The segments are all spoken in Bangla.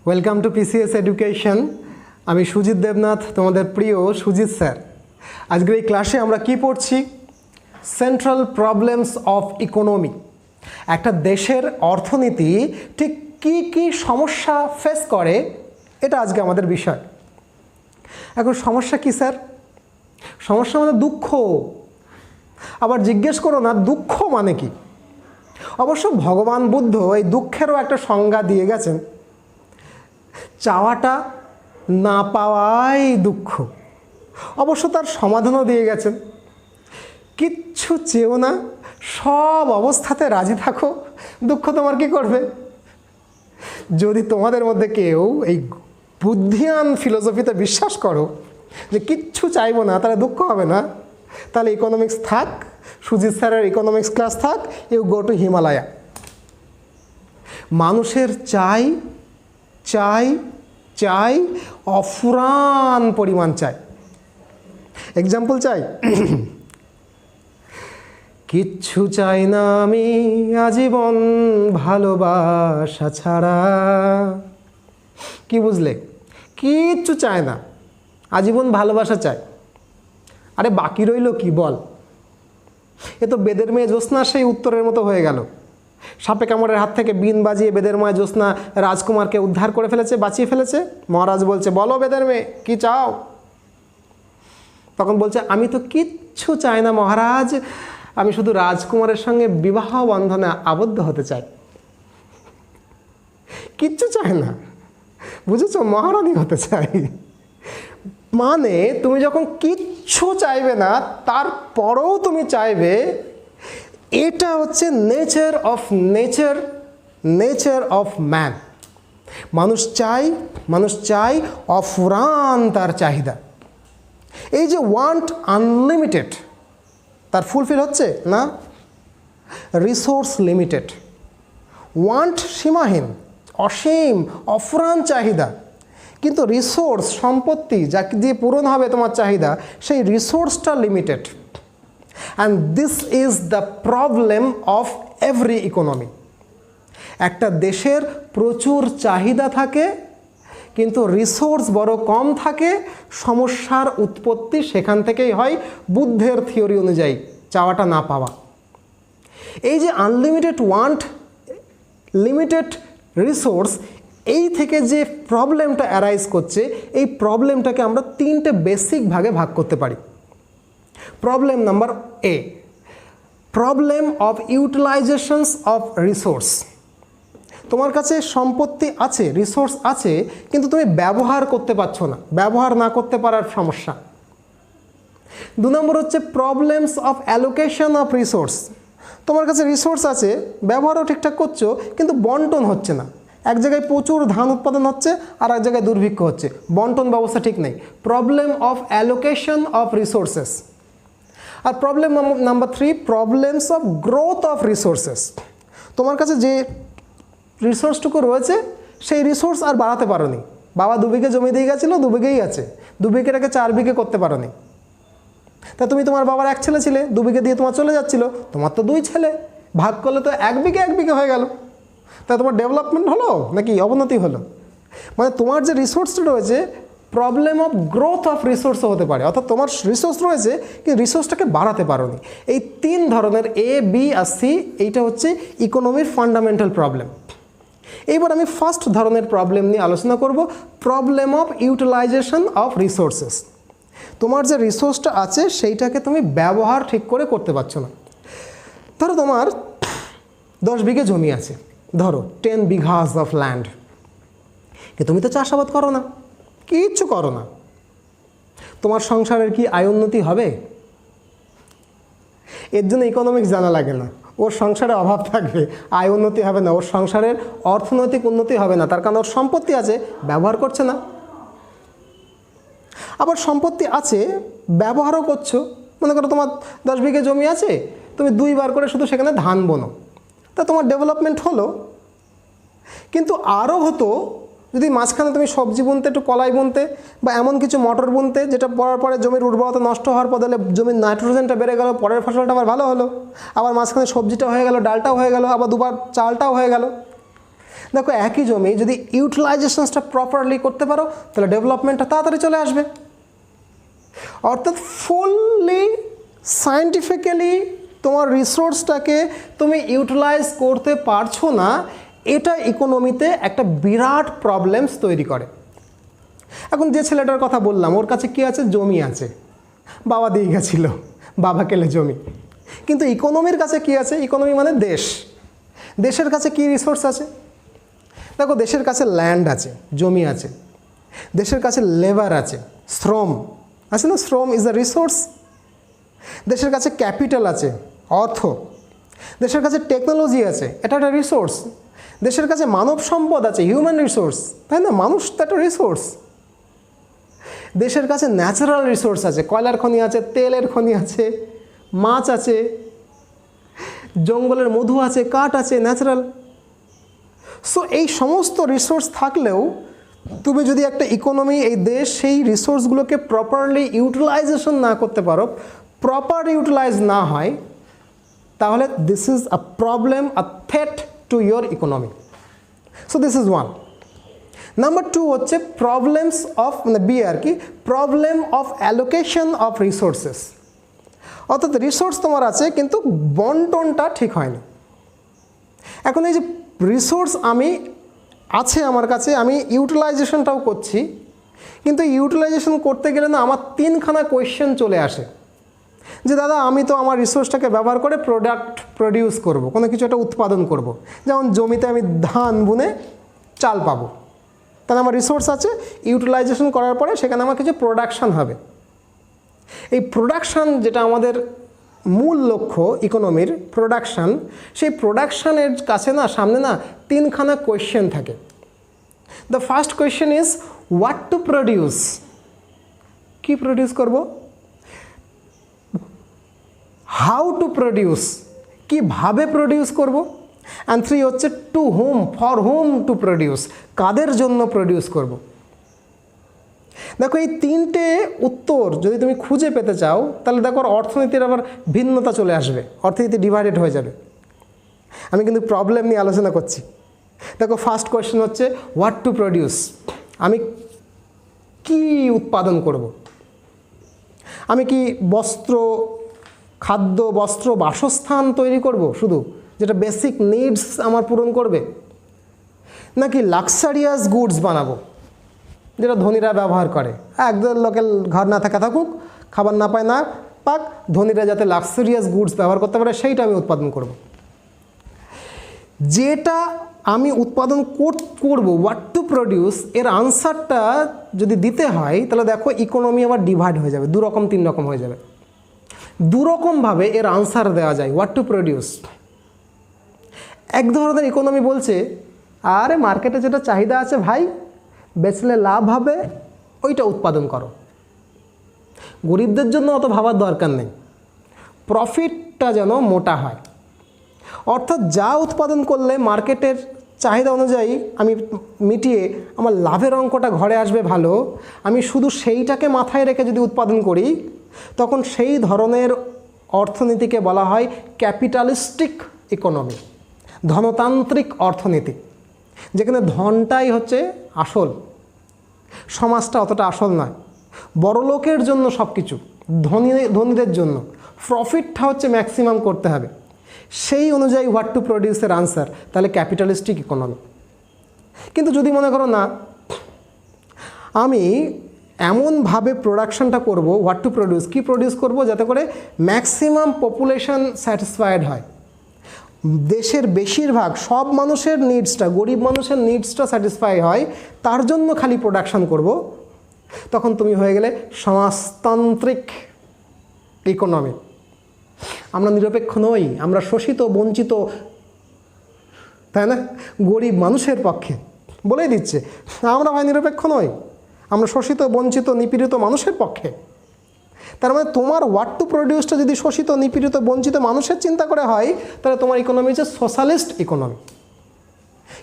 Welcome to PCS education. আমি সুজিত দেবনাথ, তোমাদের প্রিয় সুজিত স্যার। আজকের এই ক্লাসে আমরা কি পড়ছি? Central problems of economy. একটা দেশের অর্থনীতি ঠিক কি কি সমস্যা ফেস করে, এটা আজকে আমাদের বিষয়। এখন সমস্যা কি স্যার? সমস্যা মানে দুঃখ। আবার জিজ্ঞেস করো না দুঃখ মানে কি। অবশ্য ভগবান বুদ্ধ এই দুঃখেরও একটা সংজ্ঞা দিয়ে গেছেন, চাওয়াটা না পাওয়াই দুঃখ। অবশ্য তার সমাধানও দিয়ে গেছেন, কিচ্ছু চেয়েও না, সব অবস্থাতে রাজি থাকো, দুঃখ তোমার কি করবে? যদি তোমাদের মধ্যে কেউ এই বুদ্ধিয়ান ফিলোসফিতে বিশ্বাস করো যে কিচ্ছু চাইবো না তাহলে দুঃখ হবে না, তাহলে ইকোনমিক্স থাক, সুজিত স্যারের ইকোনমিক্স ক্লাস থাক, ইউ গো টু হিমালয়া। মানুষের চাই চাই চাই, অফুরান পরিমাণ চাই। এক্সাম্পল চাই, কিচ্ছু চাই না আমি আজীবন ভালোবাসা ছাড়া। কি বুঝলে? কিচ্ছু চায় না, আজীবন ভালোবাসা চাই। আরে বাকি রইল কি বল? এ তো বেদের মেয়ে জ্যোৎস্না সেই উত্তরের মতো হয়ে গেল। সাপে কামড়ের হাত থেকে বিন বাজিয়ে বেদের মেয়ে জ্যোৎস্না রাজকুমারকে উদ্ধার করে ফেলেছে, বাঁচিয়ে ফেলেছে। মহারাজ বলছে, বলো বেদের মেয়ে কি চাও? তখন বলছে, আমি তো কিচ্ছু চাই না মহারাজ, আমি শুধু রাজকুমারের সঙ্গে বিবাহ বন্ধনে আবদ্ধ হতে চাই। কিচ্ছু চায় না, বুঝেছো? মহারানী হতে চাই। মানে তুমি যখন কিচ্ছু চাইবে না তারপরেও তুমি চাইবে, এটা হচ্ছে নেচার অফ ম্যান। মানুষ চাই অফুরান তার চাহিদা। এই যে ওয়ান্ট আনলিমিটেড, তার ফুলফিল হচ্ছে না, রিসোর্স লিমিটেড। ওয়ান্ট সীমাহীন, অসীম, অফুরান চাহিদা, কিন্তু রিসোর্স, সম্পত্তি যা দিয়ে পূরণ হবে তোমার চাহিদা, সেই রিসোর্সটা limited. And this is the problem of every economy. একটা দেশের প্রচুর চাহিদা থাকে কিন্তু রিসোর্স বড় কম থাকে, সমস্যার উৎপত্তি সেখান থেকেই হয়, বুদ্ধের থিওরি অনুযায়ী, চাওয়াটা না পাওয়া। এই যে আনলিমিটেড ওয়ান্ট, লিমিটেড রিসোর্স, এই থেকে যে প্রবলেমটা অ্যারাইজ করছে, এই প্রবলেমটাকে আমরা তিনটে বেসিক ভাগে ভাগ করতে পারি। Problem number A, problem of utilisations of resource. তোমার কাছে সম্পত্তি আছে, রিসোর্স আছে, কিন্তু তুমি ব্যবহার করতে পারছো না, ব্যবহার না করতে পারার সমস্যা। 2 নম্বর হচ্ছে problems of allocation of resource. তোমার কাছে রিসোর্স আছে, ব্যবহারও ঠিকঠাক করছো, কিন্তু বন্টন হচ্ছে না। এক জায়গায় প্রচুর ধান উৎপাদন হচ্ছে আর এক জায়গায় দুর্ভিক্ষ হচ্ছে, বন্টন ব্যবস্থা ঠিক নেই। Problem of allocation of resources. আর problem number 3, problems of growth of resources. তোমার কাছে যে রিসোর্সটুকু রয়েছে সেই রিসোর্স আর বাড়াতে পারোনি। বাবা 2 বিঘে জমি দিয়ে গেছিলো, 2 বিঘেই আছে, 2 বিঘেটাকে 4 বিঘে করতে পারোনি। তা তুমি তোমার বাবার এক ছেলে ছিলে, 2 বিঘে দিয়ে তোমার চলে যাচ্ছিলো, তোমার তো 2 ছেলে, ভাগ করলে তো 1 বিঘে হয়ে গেল। তা তোমার ডেভেলপমেন্ট হলো নাকি অবনতি হলো? মানে তোমার যে রিসোর্সটা রয়েছে, প্রবলেম অফ গ্রোথ অফ রিসোর্সও হতে পারে, অর্থাৎ তোমার রিসোর্স রয়েছে কিন্তু রিসোর্সটাকে বাড়াতে পারোনি। এই 3 ধরনের এ, বি আর সি, এইটা হচ্ছে ইকোনমির ফান্ডামেন্টাল প্রবলেম। এইবার আমি ফার্স্ট ধরনের প্রবলেম নিয়ে আলোচনা করব, problem of utilization of resources. তোমার যে রিসোর্সটা আছে সেইটাকে তুমি ব্যবহার ঠিক করে করতে পারছো না। ধরো তোমার 10 বিঘে জমি আছে, ধরো 10 বিঘাস অফ ল্যান্ড, কিন্তু তুমি তো চাষাবাদ করো না, কিচ্ছু করো না। তোমার সংসারের কি আয় উন্নতি হবে? এর জন্য ইকোনমিক্স জানা লাগে না। ওর সংসারে অভাব থাকবে, আয় উন্নতি হবে না, ওর সংসারের অর্থনৈতিক উন্নতি হবে না, তার কারণ ওর সম্পত্তি আছে, ব্যবহার করছে না। আবার সম্পত্তি আছে, ব্যবহারও করছো। মনে করো তোমার 10 বিঘে জমি আছে, তুমি 2 বার করে শুধু সেখানে ধান বোনো, তা তোমার ডেভেলপমেন্ট হলো। কিন্তু আরও হতো যদি মাঝখানে তুমি সবজি বুনতে, একটু কলাই বুনতে, বা এমন কিছু মটর বুনতে যেটা পড়ার পরে জমির উর্বরতা নষ্ট হওয়ার বদলে জমির নাইট্রোজেনটা বেড়ে গেল, পরের ফসলটা আবার ভালো হলো, আবার মাঝখানে সবজিটা হয়ে গেল, ডালটাও হয়ে গেল, আবার 2বার চালটাও হয়ে গেল। দেখো একই জমি যদি ইউটিলাইজেশনসটা প্রপারলি করতে পারো তাহলে ডেভেলপমেন্টটা তাড়াতাড়ি চলে আসবে। অর্থাৎ ফুললি সায়েন্টিফিক্যালি তোমার রিসোর্সটাকে তুমি ইউটিলাইজ করতে পারছো না, এটা ইকোনমিতে একটা বিরাট প্রবলেমস তৈরি করে। এখন যে ছেলেটার কথা বললাম ওর কাছে কী আছে? জমি আছে, বাবা দিয়ে গেছিল, বাবা কেলে জমি। কিন্তু ইকোনমির কাছে কী আছে? ইকোনমি মানে দেশ, দেশের কাছে কী রিসোর্স আছে? দেখো দেশের কাছে ল্যান্ড আছে, জমি আছে, দেশের কাছে লেবার আছে, শ্রম আছে না, শ্রম ইজ আ রিসোর্স। দেশের কাছে ক্যাপিটাল আছে, অর্থ। দেশের কাছে টেকনোলজি আছে, এটা একটা রিসোর্স। দেশের কাছে মানব সম্পদ আছে, হিউম্যান রিসোর্স, তাই না? মানুষ তো একটা রিসোর্স। দেশের কাছে ন্যাচারাল রিসোর্স আছে, কয়লার খনি আছে, তেলের খনি আছে, মাছ আছে, জঙ্গলের মধু আছে, কাঠ আছে, ন্যাচারাল। সো এই সমস্ত রিসোর্স থাকলেও তুমি যদি একটা ইকোনমি, এই দেশ সেই রিসোর্সগুলোকে প্রপারলি ইউটিলাইজেশন না করতে পারো, প্রপার ইউটিলাইজ না হয়, তাহলে this is a problem, a threat to your economy. So this is one. Number two হচ্ছে প্রবলেমস অফ, মানে বি আর কি, problem of allocation of resources. অর্থাৎ রিসোর্স তোমার আছে কিন্তু বন্টনটা ঠিক হয়নি। এখন এই যে রিসোর্স আমি আছে আমার কাছে, আমি ইউটিলাইজেশনটাও করছি, কিন্তু ইউটিলাইজেশন করতে গেলে না আমার তিনখানা কোয়েশ্চেন চলে আসে যে দাদা আমি তো আমার রিসোর্সটাকে ব্যবহার করে প্রোডাক্ট প্রডিউস করব, কোনো কিছু একটা উৎপাদন করব। যেমন জমিতে আমি ধান বুনে চাল পাবো, তাহলে আমার রিসোর্স আছে, ইউটিলাইজেশন করার পরে সেখানে আমার কিছু প্রোডাকশান হবে। এই প্রোডাকশান যেটা আমাদের মূল লক্ষ্য ইকোনমির, প্রোডাকশান, সেই প্রোডাকশানের কাছে না সামনে না তিনখানা কোয়েশ্চেন থাকে। The first question is what to produce, কি প্রডিউস করব, হাউ টু প্রডিউস, কীভাবে প্রডিউস করব, অ্যান্ড থ্রি হচ্ছে to whom, for whom to produce, কাদের জন্য প্রডিউস করব। দেখো এই তিনটে উত্তর যদি তুমি খুঁজে পেতে চাও তাহলে দেখো অর্থনীতির আবার ভিন্নতা চলে আসবে, অর্থনীতি ডিভাইডেড হয়ে যাবে। আমি কিন্তু প্রবলেম নিয়ে আলোচনা করছি। দেখো ফার্স্ট কোয়েশ্চেন হচ্ছে হোয়াট টু প্রডিউস, আমি কি উৎপাদন করব। আমি কি বস্ত্র, খাদ্য, বস্ত্র, বাসস্থান তৈরি করব শুধু, যেটা বেসিক নিডস আমার পূরণ করবে, নাকি লাক্সারিয়াস গুডস বানাবো যেটা ধনীরা ব্যবহার করে? একদম লোকের ঘর না থাকা থাকুক, খাবার না পায় না পাক, ধনীরা যাতে লাক্সারিয়াস গুডস ব্যবহার করতে পারে সেইটা আমি উৎপাদন করব। যেটা আমি উৎপাদন করব, হোয়াট টু প্রডিউস, এর আনসারটা যদি দিতে হয় তাহলে দেখো ইকোনমি আবার ডিভাইড হয়ে যাবে, দুরকম তিন রকম হয়ে যাবে। দুরকমভাবে এর আনসার দেওয়া যায় হোয়াট টু প্রডিউস। এক ধরনের ইকোনমি বলছে আরে মার্কেটে যেটা চাহিদা আছে ভাই, বেচলে লাভ হবে, ওইটা উৎপাদন করো, গরিবদের জন্য অত ভাবার দরকার নেই, প্রফিটটা যেন মোটা হয়। অর্থাৎ যা উৎপাদন করলে মার্কেটের চাহিদা অনুযায়ী আমি মিটিয়ে আমার লাভের অঙ্কটা ঘরে আসবে ভালো, আমি শুধু সেইটাকে মাথায় রেখে যদি উৎপাদন করি তখন সেই ধরনের অর্থনীতিকে বলা হয় ক্যাপিটালিস্টিক ইকোনমি, ধনতান্ত্রিক অর্থনীতি, যেখানে ধনটাই হচ্ছে আসল, সমাজটা অতটা আসল নয়, বড়লোকের জন্য সব কিছু, ধনীদের জন্য প্রফিটটা হচ্ছে ম্যাক্সিমাম করতে হবে। সেই অনুযায়ী হোয়াট টু প্রডিউসের আনসার তাহলে ক্যাপিটালিস্টিক ইকোনমি। কিন্তু যদি মনে করো না আমি এমনভাবে প্রোডাকশনটা করব, হোয়াট টু প্রডিউস, কী প্রডিউস করব যাতে করে ম্যাক্সিমাম পপুলেশন স্যাটিসফাইড হয়, দেশের বেশিরভাগ সব মানুষের নিডসটা, গরিব মানুষের নিডসটা স্যাটিসফাই হয়, তার জন্য খালি প্রোডাকশন করব, তখন তুমি হয়ে গেলে সমাজতান্ত্রিক ইকোনমি। আমরা নিরপেক্ষ নই, আমরা শোষিত বঞ্চিত, তাই না, গরিব মানুষের পক্ষে বলেই দিচ্ছে আমরা ভাই নিরপেক্ষ নই, আমরা শোষিত বঞ্চিত নিপীড়িত মানুষের পক্ষে। তার মানে তোমার হোয়াট টু প্রডিউসটা যদি শোষিত নিপীড়িত বঞ্চিত মানুষের চিন্তা করে হয় তাহলে তোমার ইকোনমি হচ্ছে সোশ্যালিস্ট ইকোনমি।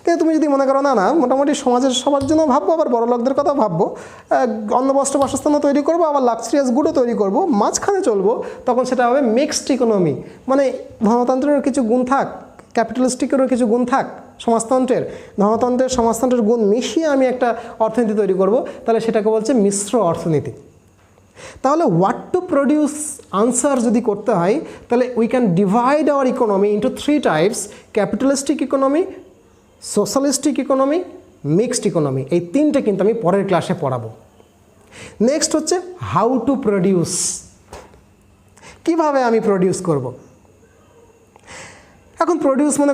কিন্তু তুমি যদি মনে করো না না মোটামুটি সমাজের সবার জন্য ভাববো, আবার বড় লোকদের কথা ভাববো, অন্ন বস্ত্র বাসস্থানও তৈরি করবো, আবার লাক্সারিয়াস গুডও তৈরি করবো, মাঝখানে চলবো, তখন সেটা হবে মিক্সড ইকোনমি। মানে ধনতন্ত্রের কিছু গুণ থাক, ক্যাপিটালিস্টিকেরও কিছু গুণ থাক সমাজতন্ত্রের, ধনতন্ত্রের, সমাজতন্ত্রের গুণ মিশিয়ে আমি একটা অর্থনীতি তৈরি করব, তাহলে সেটাকে বলছে মিশ্র অর্থনীতি। তাহলে হোয়াট টু প্রডিউস আনসার যদি করতে হয়, তাহলে we can divide hour economy into 3 types: capitalistic economy, socialistic economy, mixed economy. এই 3টে কিন্তু আমি পরের ক্লাসে পড়াবো। নেক্সট হচ্ছে হাউ টু প্রডিউস, কিভাবে আমি প্রডিউস করব। এখন প্রডিউস মনে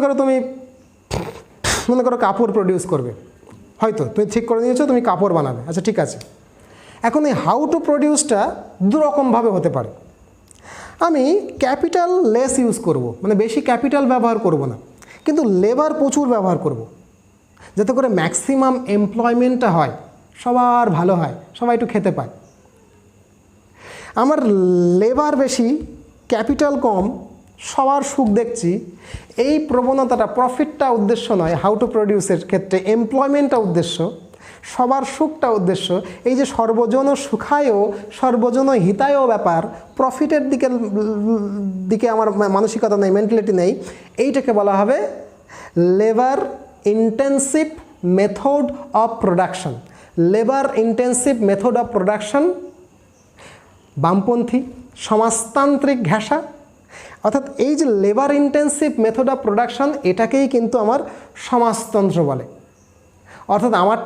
করো কাপড় প্রডিউস করবে, হয়তো তুমি ঠিক করে নিয়েছো তুমি কাপড় বানাবে, আচ্ছা ঠিক আছে। এখন এই হাউ টু প্রডিউসটা দুরকমভাবে হতে পারে। আমি ক্যাপিটাল লেস ইউজ করব, মানে বেশি ক্যাপিটাল ব্যবহার করব না, কিন্তু লেবার প্রচুর ব্যবহার করব, যাতে করে ম্যাক্সিমাম এমপ্লয়মেন্টটা হয়, সবার ভালো হয়, সবাই একটু খেতে পায়। আমার লেবার বেশি, ক্যাপিটাল কম, সবার সুখ দেখছি, এই প্রবণতাটা, প্রফিটটা উদ্দেশ্য নয় হাউ টু প্রডিউসের ক্ষেত্রে, এমপ্লয়মেন্টটা উদ্দেশ্য, সবার সুখটা উদ্দেশ্য। এই যে সর্বজন সুখায় সর্বজন হিতায় ব্যাপার, প্রফিটের দিকে আমার মানসিকতা নেই, মেন্টালিটি নেই, এইটাকে বলা হবে labour intensive method of production. Labour intensive method of production বামপন্থী সমাজতান্ত্রিক ঘেঁষা, অর্থাৎ এই যে labour intensive method of production, এটাকেই কিন্তু আমার সমাজতন্ত্র বলে। অর্থাৎ আমার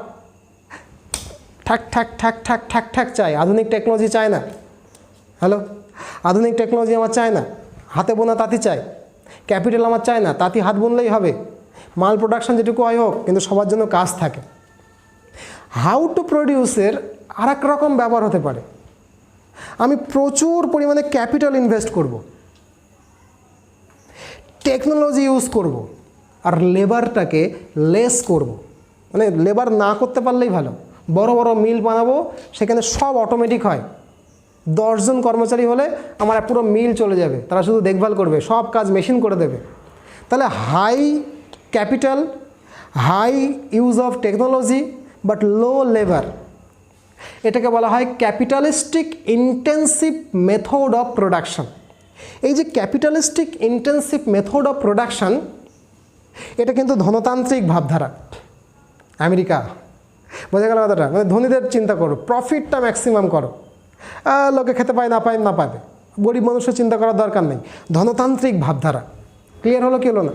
ঠাক ঠাক ঠাক ঠাক ঠাক ঠাক চাই, আধুনিক টেকনোলজি চায় না। হ্যালো, আধুনিক টেকনোলজি আমার চায় না, হাতে বোনা তাঁতি চাই। ক্যাপিটাল আমার চায় না, তাঁতি হাত বুনলেই হবে, মাল প্রোডাকশন যেটুকু হয় হোক, কিন্তু সবার জন্য কাজ থাকে। হাউ টু প্রডিউসের আর এক রকম ব্যবহার হতে পারে, আমি প্রচুর পরিমাণে ক্যাপিটাল ইনভেস্ট করব, টেকনোলজি ইউজ করব, আর লেবারটাকে লেস করব। মানে লেবার না করতে পারলেই ভালো, বড় বড় মিল বানাবো, সেখানে সব অটোমেটিক হয়, 10 জন কর্মচারী হলে আমার পুরো মিল চলে যাবে, তারা শুধু দেখভাল করবে, সব কাজ মেশিন করে দেবে। তাহলে high capital, high use of technology but low labour, এটাকে বলা হয় capitalistic intensive method of production. এই যে capitalistic intensive method of production, এটা কিন্তু ধনতান্ত্রিক ভাবধারা। আমেরিকা, বোঝা গেল কথাটা? মানে ধনীদের চিন্তা করো, প্রফিটটা ম্যাক্সিমাম করো, লোকে খেতে পায় না পায় না পাবে, গরিব মানুষের চিন্তা করার দরকার নেই, ধনতান্ত্রিক ভাবধারা। ক্লিয়ার হলো কি হলো না?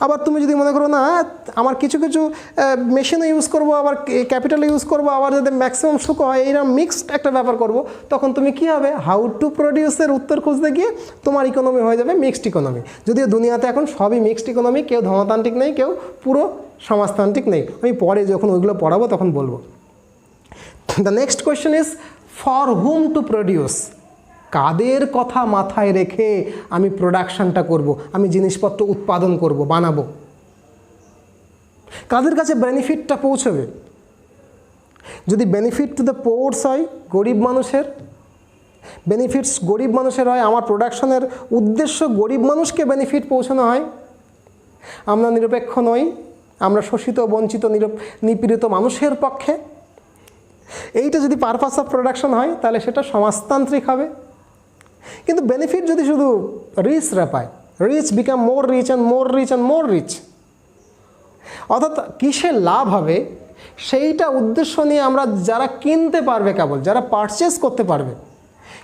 আবার তুমি যদি মনে করো না আমার কিছু কিছু মেশিনও ইউজ করবো, আবার ক্যাপিটাল ইউজ করবো, আবার যাতে ম্যাক্সিমাম সুখ হয়, এইরকম মিক্সড একটা ব্যাপার করবো, তখন তুমি কী হবে? হাউ টু প্রডিউসের উত্তর খুঁজতে গিয়ে তোমার ইকোনমি হয়ে যাবে মিক্সড ইকোনমি। যদিও দুনিয়াতে এখন সবই মিক্সড ইকোনমি, কেউ ধনতান্ত্রিক নেই, কেউ পুরো সমাজতান্ত্রিক নেই। আমি পরে যখন ওইগুলো পড়াবো তখন বলবো। The next question is for whom to produce. কাদের কথা মাথায় রেখে আমি প্রোডাকশানটা করব, আমি জিনিসপত্র উৎপাদন করব, বানাবো? কাদের কাছে বেনিফিটটা পৌঁছবে? যদি বেনিফিট টু দ্য পোর্স হয়, গরিব মানুষের বেনিফিটস গরিব মানুষের হয়, আমার প্রোডাকশনের উদ্দেশ্য গরিব মানুষকে বেনিফিট পৌঁছানো হয়, আমরা নিরপেক্ষ নই, আমরা শোষিত বঞ্চিত নিপীড়িত মানুষের পক্ষে, এইটা যদি পারপাস অফ প্রোডাকশন হয়, তাহলে সেটা সমাজতান্ত্রিক হবে। কিন্তু বেনিফিট যদি শুধু রিচরা পায়, rich become more rich and more rich and more rich, অর্থাৎ কিসে লাভ হবে সেইটা উদ্দেশ্য নিয়ে আমরা যারা কিনতে পারবে, কেবল যারা পারচেস করতে পারবে,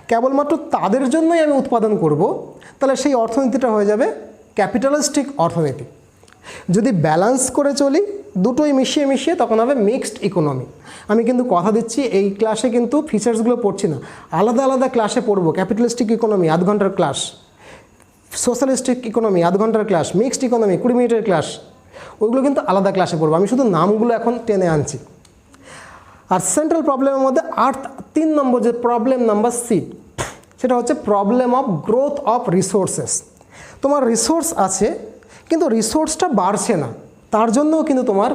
কেবলমাত্র তাদের জন্যই আমি উৎপাদন করব, তাহলে সেই অর্থনীতিটা হয়ে যাবে ক্যাপিটালিস্টিক অর্থনীতি। যদি ব্যালেন্স করে চলি, দুটোই মিশিয়ে মিশিয়ে, তখন হবে মিক্সড ইকোনমি। আমি কিন্তু কথা দিচ্ছি, এই ক্লাসে কিন্তু ফিচার্সগুলো পড়ছি না, আলাদা আলাদা ক্লাসে পড়বো। ক্যাপিটালিস্টিক ইকোনমি 8 ঘন্টার ক্লাস, সোশ্যালিস্টিক ইকোনমি 8 ঘন্টার ক্লাস, মিক্সড ইকোনমি 20 মিনিটের ক্লাস, ওইগুলো কিন্তু আলাদা ক্লাসে পড়বো। আমি শুধু নামগুলো এখন টেনে আনছি। আর সেন্ট্রাল প্রবলেমের মধ্যে 3 নম্বর যে প্রবলেম নাম্বার সি, সেটা হচ্ছে problem of growth of resources. তোমার রিসোর্স আছে, কিন্তু রিসোর্সটা বাড়ছে না, তার জন্যও কিন্তু তোমার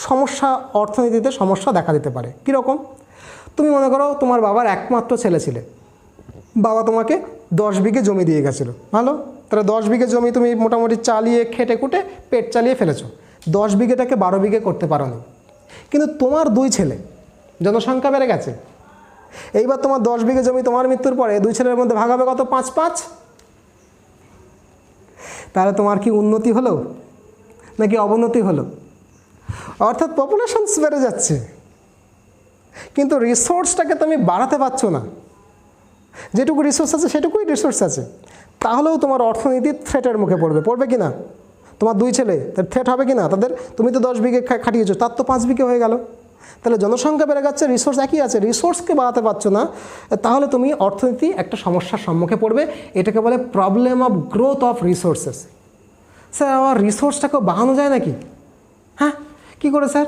সমস্যা, অর্থনীতিতে সমস্যা দেখা দিতে পারে। কীরকম? তুমি মনে করো তোমার বাবার একমাত্র ছেলে ছিলে, বাবা তোমাকে 10 বিঘে জমি দিয়ে গেছিলো, ভালো, তাহলে 10 বিঘে জমি তুমি মোটামুটি চালিয়ে খেটে খুঁটে পেট চালিয়ে ফেলেছো, 10 বিঘেটাকে 12 বিঘে করতে পারো নি। কিন্তু তোমার 2 ছেলে, জনসংখ্যা বেড়ে গেছে, এইবার তোমার 10 বিঘে জমি তোমার মৃত্যুর পরে 2 ছেলের মধ্যে ভাগ হবে কত? 5-5। তাহলে তোমার কি উন্নতি হলো নাকি অবনতি হলো? অর্থাৎ পপুলেশনস বেড়ে যাচ্ছে, কিন্তু রিসোর্সটাকে তুমি বাড়াতে পারছো না। যেটুকু রিসোর্স আছে সেটুকুই রিসোর্স আছে, তাহলেও তোমার অর্থনীতি থ্রেটের মুখে পড়বে কি না? তোমার 2 ছেলে, তার থ্রেট হবে কি না তাদের? তুমি তো 10 বিঘে খাটিয়েছো, তার তো 5 বিঘে হয়ে গেল। তাহলে জনসংখ্যা বেড়ে যাচ্ছে, রিসোর্স একই আছে, রিসোর্সকে বাড়াতে পারছো না, তাহলে তুমি অর্থনীতি একটা সমস্যার সম্মুখে পড়বে। এটাকে বলে problem of growth of resources. Sir আমার রিসোর্সটাকেও বাড়ানো যায় নাকি? হ্যাঁ, কী করে স্যার?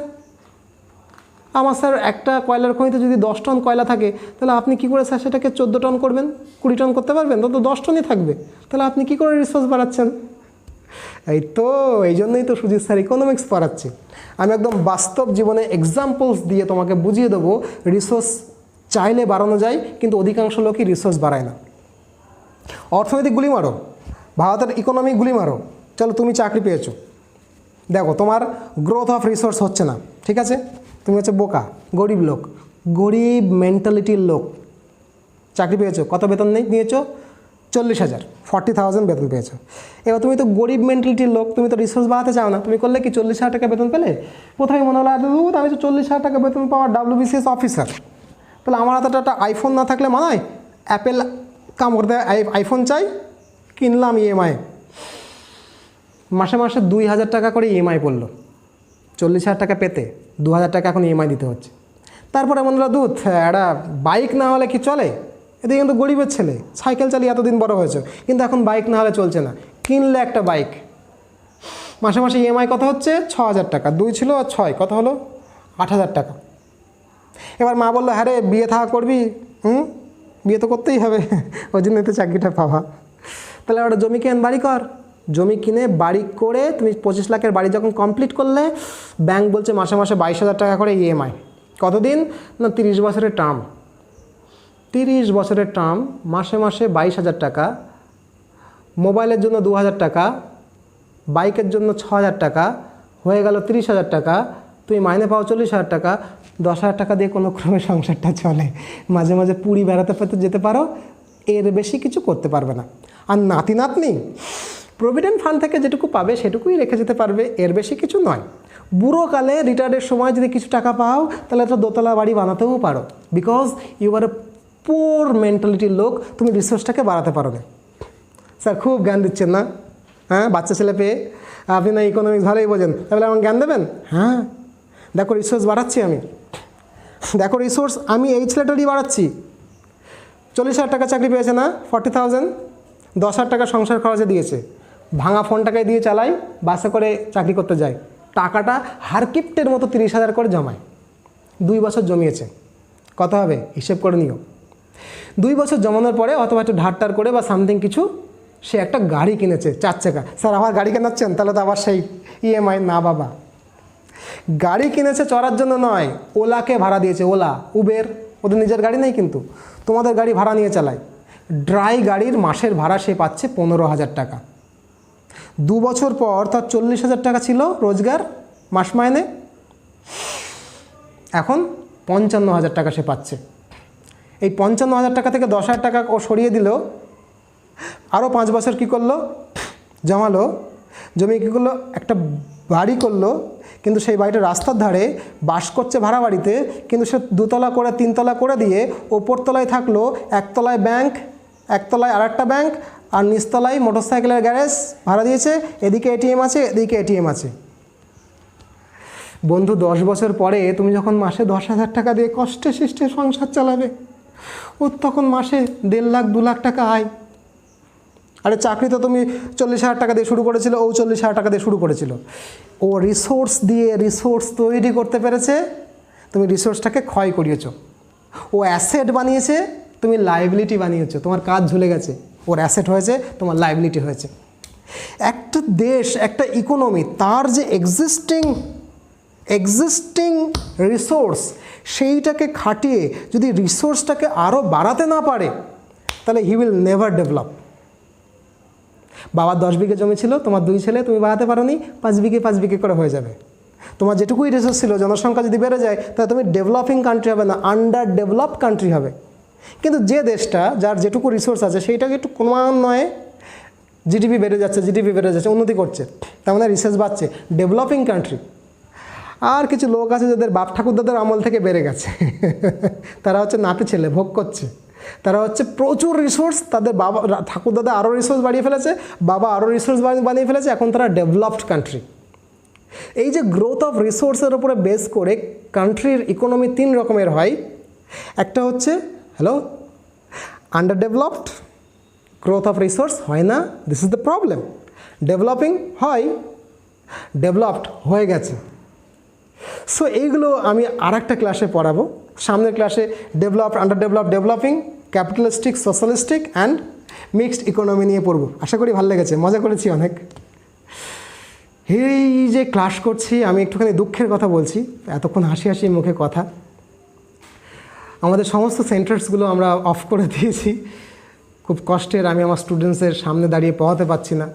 আমার স্যার একটা কয়লার খনিতে যদি 10 টন কয়লা থাকে, তাহলে আপনি কী করে স্যার সেটাকে 14 টন করবেন, 20 টন করতে পারবেন? তো 10 টনই থাকবে, তাহলে আপনি কী করে রিসোর্স বাড়াচ্ছেন? এই জন্যই তো সুজিত স্যার ইকোনমিক্স পড়াচ্ছি। আমি একদম বাস্তব জীবনে এক্সাম্পলস দিয়ে তোমাকে বুঝিয়ে দেবো রিসোর্স চাইলে বাড়ানো যায়, কিন্তু অধিকাংশ লোকই রিসোর্স বাড়ায় না। অর্থনৈতিক গুলি মারো, ভারতের ইকোনমি গুলি মারো, চলো তুমি চাকরি পেয়েছো, দেখো তোমার গ্রোথ অফ রিসোর্স হচ্ছে না, ঠিক আছে? তুমি হচ্ছে বোকা, গরিব লোক, গরিব মেন্টালিটির লোক, চাকরি পেয়েছো, কত বেতন নিয়েছো? 40,000, 40,000 বেতন পেয়েছো। এবার তুমি তো গরিব মেন্টালিটির লোক, তুমি তো রিসোর্স বাড়াতে চাও না, তুমি করলে কি 40,000 টাকা বেতন পেলে? প্রথমে মনে হলো আমি তো 40,000 টাকা বেতন পাওয়ার WBCS অফিসার, তাহলে আমার হাতে একটা আইফোন না থাকলে মানায়, অ্যাপেল কাম করতে আইফোন চাই, কিনলাম EMI, মাসে মাসে 2,000 টাকা করে EMI পড়লো। 40,000 টাকা পেতে 2,000 টাকা এখন EMI দিতে হচ্ছে। তারপরে মনে হলো একটা বাইক না হলে কি চলে? এদিকে কিন্তু গরিবের ছেলে, সাইকেল চালিয়ে এতদিন বড় হয়েছে, কিন্তু এখন বাইক না হলে চলছে না, কিনলে একটা বাইক, মাসে মাসে EMI কত হচ্ছে? 6,000 টাকা, 2 ছিল আর 6 কত হলো? 8,000 টাকা। এবার মা বললো, হ্যাঁ রে বিয়ে থাকা করবি? বিয়ে তো করতেই হবে, ওই জন্যই তো চাকরিটা পাওয়া। তাহলে ওটা জমি কেন, বাড়ি কর, জমি কিনে বাড়ি করে তুমি 25 লাখের বাড়ি যখন কমপ্লিট করলে, ব্যাংক বলছে মাসে মাসে 22,000 টাকা করে EMI। কতদিন না? 30 বছরের টার্ম, 30 বছরের টার্ম, মাসে মাসে 22,000 টাকা, মোবাইলের জন্য 2,000 টাকা, বাইকের জন্য 6,000 টাকা, হয়ে গেল 30,000 টাকা। তুমি মাইনে পাও 40,000 টাকা, 10,000 টাকা দিয়ে কোনো ক্রমে সংসারটা চলে, মাঝে মাঝে পুরী বেড়াতে যেতে পারো, এর বেশি কিছু করতে পারবে না। আর নাতি নাতনি প্রভিডেন্ট ফান্ড থেকে যেটুকু পাবে সেটুকুই রেখে যেতে পারবে, এর বেশি কিছু নয়। বুড়োকালে রিটায়ার্ডের সময় যদি কিছু টাকা পাও, তাহলে একটা দোতলা বাড়ি বানাতেও পারো, because you are a poor মেন্টালিটির লোক, তুমি রিসোর্সটাকে বাড়াতে পারো না। স্যার খুব জ্ঞান দিচ্ছেন না? হ্যাঁ, বাচ্চা ছেলে পেয়ে আপনি না ইকোনমিক্স ভালোই বোঝেন, তাহলে আমার জ্ঞান দেবেন? হ্যাঁ, দেখো রিসোর্স বাড়াচ্ছি আমি, দেখো রিসোর্স আমি এই ছেলেটারই বাড়াচ্ছি। 40,000 টাকা চাকরি পেয়েছে না, 40,000, 10,000 টাকা সংসার খরচে দিয়েছে, ভাঙা ফোনটাকে দিয়ে চালাই, বাসে করে চাকরি করতে যায়, টাকাটা হারকিপ্টের মতো 30,000 করে জমায়, 2 বছর জমিয়েছে, কত হবে হিসেব করে নিও। 2 বছর জমানোর পরে অথবা একটু ধারটার করে বা সামথিং কিছু, সে একটা গাড়ি কিনেছে 4 চাকা। স্যার আবার গাড়ি কেনাচ্ছেন? তাহলে তো আবার সেই EMI। না বাবা, গাড়ি কিনেছে চড়ার জন্য নয়, ওলাকে ভাড়া দিয়েছে, ওলা উবের, ওদের নিজের গাড়ি নেই, কিন্তু তোমাদের গাড়ি ভাড়া নিয়ে চালায়। ড্রাই গাড়ির মাসের ভাড়া সে পাচ্ছে 15,000 টাকা। 2 বছর পর তার 40,000 টাকা ছিল রোজগার মাস মাইনে, এখন 55,000 টাকা সে পাচ্ছে। এই 55,000 টাকা থেকে 10,000 টাকা ও সরিয়ে দিল, আরও 5 বছর কী করলো, জমালো, জমি কী করলো, একটা বাড়ি করলো, কিন্তু সেই বাড়িটা রাস্তার ধারে, বাস করছে ভাড়া বাড়িতে, কিন্তু সে 2 তলা করে 3 তলা করে দিয়ে ওপর তলায় থাকলো, 1 তলায় ব্যাংক, 1 তলায় আরেকটা ব্যাংক, আর নিচতলায় মোটরসাইকেলের গ্যারেজ ভাড়া দিয়েছে, এদিকে ATM আছে, এদিকে ATM আছে। বন্ধু 10 বছর পরে তুমি যখন মাসে 10,000 টাকা দিয়ে কষ্টে সৃষ্টে সংসার চালাবে, ওর তখন মাসে 1.5 লাখ 2 লাখ টাকা আয়। আরে চাকরি তো তুমি 40,000 টাকা দিয়ে শুরু করেছিল, ও 40,000 টাকা দিয়ে শুরু করেছিল, ও রিসোর্স দিয়ে রিসোর্স তৈরি করতে পেরেছে, তুমি রিসোর্সটাকে ক্ষয় করিয়েছো। ও অ্যাসেট বানিয়েছে, তুমি লাইবিলিটি বানিয়েছো, তোমার কাজ ঝুলে গেছে, ওর অ্যাসেট হয়েছে, তোমার লাইবিলিটি হয়েছে। একটা দেশ, একটা ইকোনমি, তার যে এক্সিস্টিং রিসোর্স, সেইটাকে খাটিয়ে যদি রিসোর্সটাকে আরও বাড়াতে না পারে, তাহলে হি উইল নেভার ডেভেলপ। বাবার 10 বিঘে জমি ছিল, তোমার 2 ছেলে, তুমি বাড়াতে পারো নি, 5 বিঘে 5 বিঘে করে হয়ে যাবে। তোমার যেটুকুই রিসোর্স ছিল, জনসংখ্যা যদি বেড়ে যায়, তাহলে তুমি ডেভেলপিং কান্ট্রি হবে না, আন্ডার ডেভেলপড কান্ট্রি হবে। কিন্তু যে দেশটা, যার যেটুকু রিসোর্স আছে, সেইটাকে একটু ক্রমান্বয়ে জিডিপি বেড়ে যাচ্ছে, উন্নতি করছে, তার মানে রিসার্চ বাড়ছে, ডেভেলপিং কান্ট্রি। আর কিছু লোক আছে যাদের বাপ ঠাকুরদাদের আমল থেকে বেড়ে গেছে তারা হচ্ছে নাতি ছেলে, ভোগ করছে। তারা হচ্ছে প্রচুর রিসোর্স, তাদের বাবা ঠাকুরদাদা আরও রিসোর্স বাড়িয়ে ফেলেছে, বাবা আরও রিসোর্স বানিয়ে ফেলেছে, এখন তারা ডেভেলপড কান্ট্রি। এই যে গ্রোথ অফ রিসোর্সের উপরে বেস করে কান্ট্রির ইকোনমি 3 রকমের হয়। একটা হচ্ছে under developed, growth of resource হয় না, this is the problem. Developing হয়, ডেভেলপড হয়ে গেছে। সো এইগুলো আমি আরেকটা ক্লাসে পড়াবো, সামনের ক্লাসে developed, under developed, developing, capitalistic, socialistic and mixed economy নিয়ে পড়বো। আশা করি ভালো লেগেছে, মজা করেছি অনেক। এই যে ক্লাস করছি আমি একটুখানি দুঃখের কথা বলছি, এতক্ষণ হাসি হাসি মুখে কথা। আমাদের সমস্ত সেন্টার্সগুলো আমরা অফ করে দিয়েছি, খুব কষ্টের। আমি আমার স্টুডেন্টসদের সামনে দাঁড়িয়ে পড়াতে পারছি না।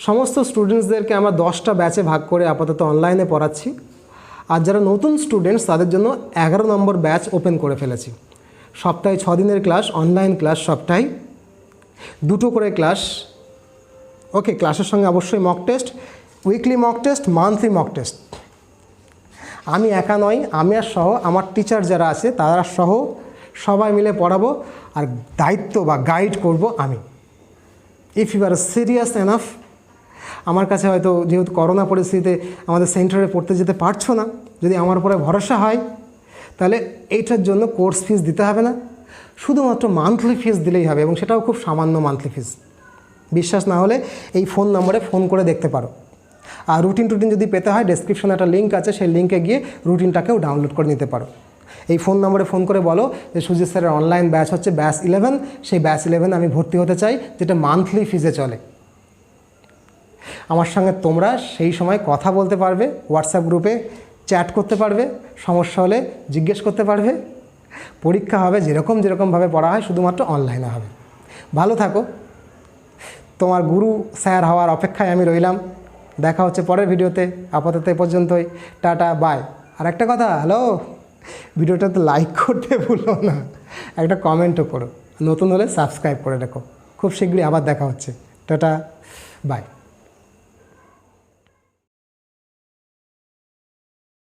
সমস্ত স্টুডেন্টসদেরকে আমরা 10টা ব্যাচে ভাগ করে আপাতত অনলাইনে পড়াচ্ছি। আর যারা নতুন স্টুডেন্টস তাদের জন্য 11 নম্বর ব্যাচ ওপেন করে ফেলেছি। সপ্তাহে 6 দিনের ক্লাস, অনলাইন ক্লাস সপ্তাহে 2টো করে ক্লাস। ওকে, ক্লাসের সঙ্গে অবশ্যই mock test, weekly mock test, monthly mock test. আমি একা নয়, আমি আর সহ আমার টিচার যারা আছে তারা সহ সবাই মিলে পড়াবো, আর দায়িত্ব বা গাইড করব আমি। If you are serious enough, আমার কাছে হয়তো যেহেতু করোনা পরিস্থিতিতে আমাদের সেন্টারে পড়তে যেতে পারছো না, যদি আমার উপরে ভরসা হয় তাহলে এইটার জন্য কোর্স ফিস দিতে হবে না, শুধুমাত্র মান্থলি ফিস দিলেই হবে, এবং সেটাও খুব সামান্য মান্থলি ফিস। বিশ্বাস না হলে এই ফোন নম্বরে ফোন করে দেখতে পারো। আর রুটিন যদি পেতে হয়, ডেসক্রিপশনে একটা লিঙ্ক আছে, সেই লিঙ্কে গিয়ে রুটিনটাকেও ডাউনলোড করে নিতে পারো। এই ফোন নম্বরে ফোন করে বলো যে সুজিত স্যারের অনলাইন ব্যাচ হচ্ছে ব্যাচ 11, সেই ব্যাচ 11 আমি ভর্তি হতে চাই, যেটা মান্থলি ফিজে চলে। আমার সঙ্গে তোমরা সেই সময় কথা বলতে পারবে, হোয়াটসঅ্যাপ গ্রুপে চ্যাট করতে পারবে, সমস্যা হলে জিজ্ঞেস করতে পারবে। পরীক্ষা হবে যেরকমভাবে পড়া হয়, শুধুমাত্র অনলাইনে হবে। ভালো থাকো, তোমার গুরু স্যার হওয়ার অপেক্ষায় আমি রইলাম। দেখা হচ্ছে পরের ভিডিওতে, আপাতত এ পর্যন্তই, টাটা, বাই। আর একটা কথা, ভিডিওটাতে লাইক করতে ভুলো না, একটা কমেন্টও করো, নতুন হলে সাবস্ক্রাইব করে রাখো। খুব শীঘ্রই আবার দেখা হচ্ছে, টাটা, বাই।